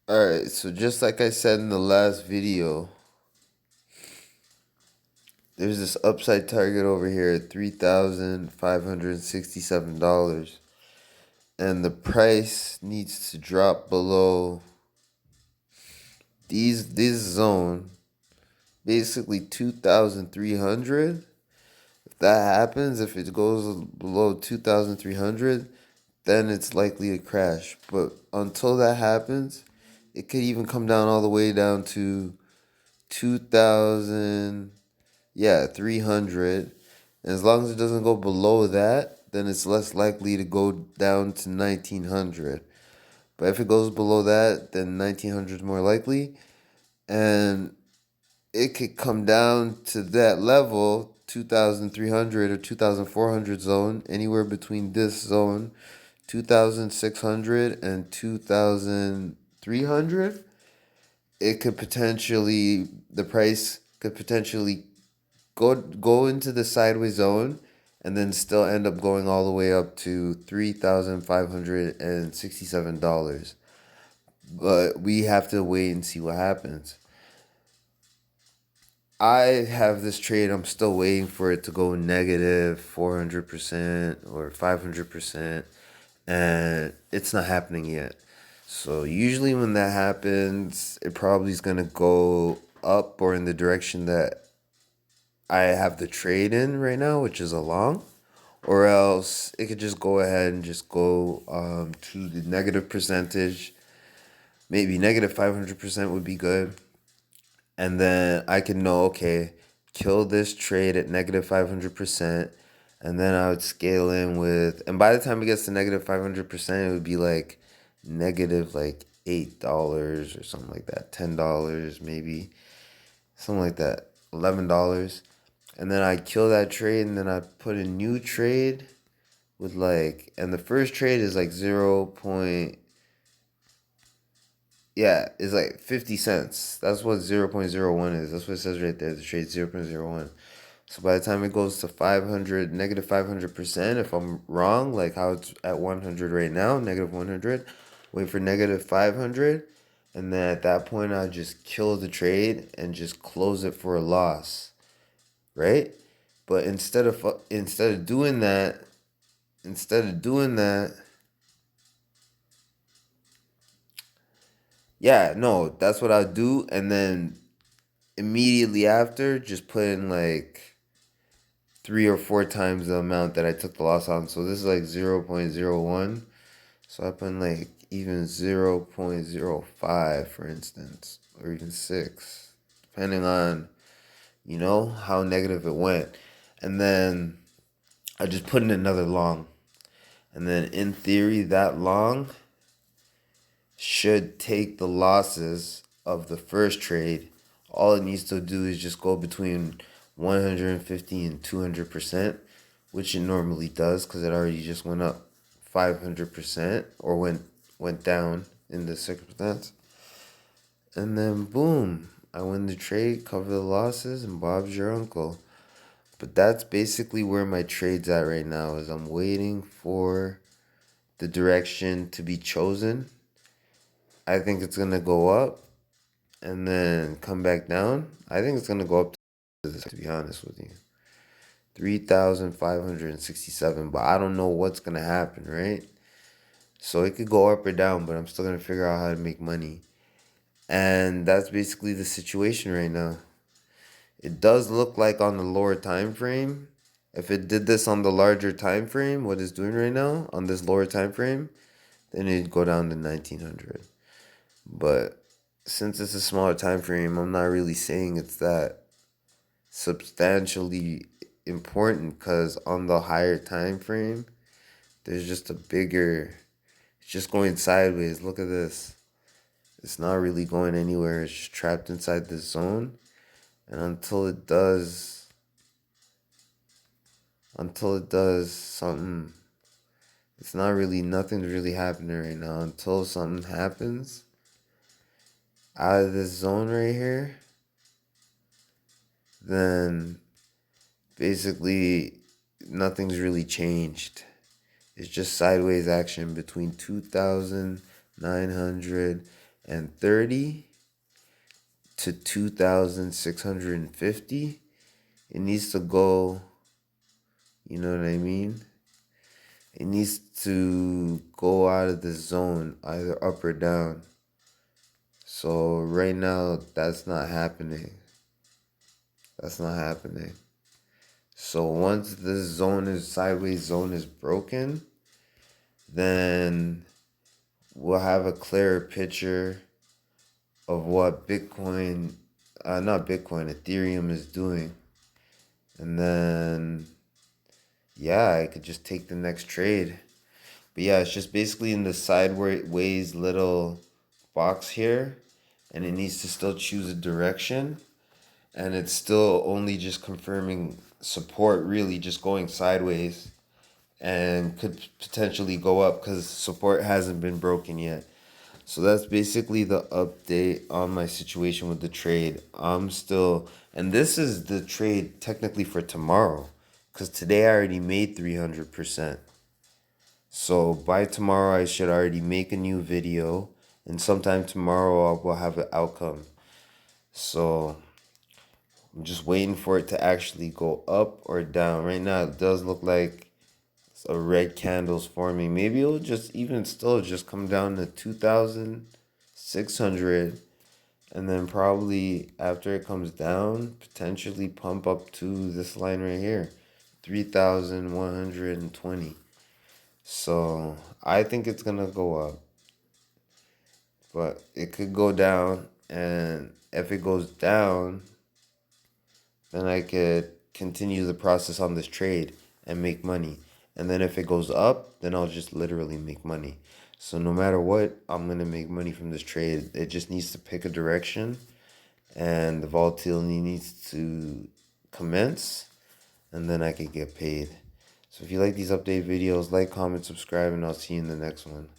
Alright, so just like I said in the last video, there's this upside target over here at $3,567. And the price needs to drop below this zone, basically 2,300. If that happens, if it goes below 2,300, then it's likely to crash. But until that happens, it could even come down all the way down to 2,000, yeah, 300. And as long as it doesn't go below that, then it's less likely to go down to 1,900. But if it goes below that, then 1,900 is more likely. And it could come down to that level, 2,300 or 2,400 zone, anywhere between this zone, 2,600 and 2,300. It could potentially, the price could potentially go into the sideways zone and then still end up going all the way up to $3,567. But we have to wait and see what happens. I have this trade. I'm still waiting for it to go negative 400% or 500%, and it's not happening yet. So usually when that happens, it probably is gonna go up or in the direction that I have the trade in right now, which is a long, or else it could just go ahead and just go to the negative percentage. Maybe negative 500% would be good. And then I can know, okay, kill this trade at negative 500%. And then I would scale in with, and by the time it gets to negative 500%, it would be like negative like $8 or something like that, $10 maybe, something like that, $11. And then I kill that trade and then I put a new trade with like, and the first trade is like 0. Yeah, it's like 50 cents. That's what 0.01 is. That's what it says right there. The trade 0.01. So by the time it goes to 500, negative 500%, if I'm wrong, like how it's at 100 right now, negative 100, wait for negative 500. And then at that point, I'll just kill the trade and just close it for a loss, right? But instead of doing that, yeah, no, that's what I'll do. And then immediately after, just put in like 3 or 4 times the amount that I took the loss on. So this is like 0.01. So I put in like even 0.05, for instance, or even 6, depending on, how negative it went. And then I just put in another long. And then in theory, that long should take the losses of the first trade. All it needs to do is just go between 150 and 200%, which it normally does because it already just went up 500% or went down in this circumstance. And then boom, I win the trade, cover the losses, and Bob's your uncle. But that's basically where my trade's at right now, is I'm waiting for the direction to be chosen. I think it's going to go up and then come back down. I think it's going to go up to this, to be honest with you. 3,567, but I don't know what's going to happen, right? So it could go up or down, but I'm still going to figure out how to make money. And that's basically the situation right now. It does look like on the lower time frame, if it did this on the larger time frame, what it's doing right now on this lower time frame, then it'd go down to 1,900. But since it's a smaller time frame, I'm not really saying it's that substantially important, because on the higher time frame, there's just a bigger, it's just going sideways. Look at this. It's not really going anywhere. It's just trapped inside this zone. And until it does something, it's not really, nothing's really happening right now. Until something happens out of this zone right here, then basically nothing's really changed. It's just sideways action between 2,900 to 2,650. It needs to go, you know what I mean? It needs to go out of the zone, either up or down. So right now, that's not happening. That's not happening. So once this sideways zone is broken, then we'll have a clearer picture of what Ethereum is doing. And then, yeah, I could just take the next trade. But yeah, it's just basically in the sideways little box here, and it needs to still choose a direction. And it's still only just confirming support, really just going sideways, and could potentially go up because support hasn't been broken yet. So that's basically the update on my situation with the trade. And this is the trade technically for tomorrow, because today I already made 300%. So by tomorrow, I should already make a new video, and sometime tomorrow, I will have an outcome. So I'm just waiting for it to actually go up or down. Right now, it does look like a red candle's forming. Maybe it'll just even still just come down to 2,600, and then probably after it comes down, potentially pump up to this line right here, 3,120. So I think it's gonna go up, but it could go down, and if it goes down, then I could continue the process on this trade and make money. And then if it goes up, then I'll just literally make money. So no matter what, I'm going to make money from this trade. It just needs to pick a direction, and the volatility needs to commence, and then I could get paid. So if you like these update videos, like, comment, subscribe, and I'll see you in the next one.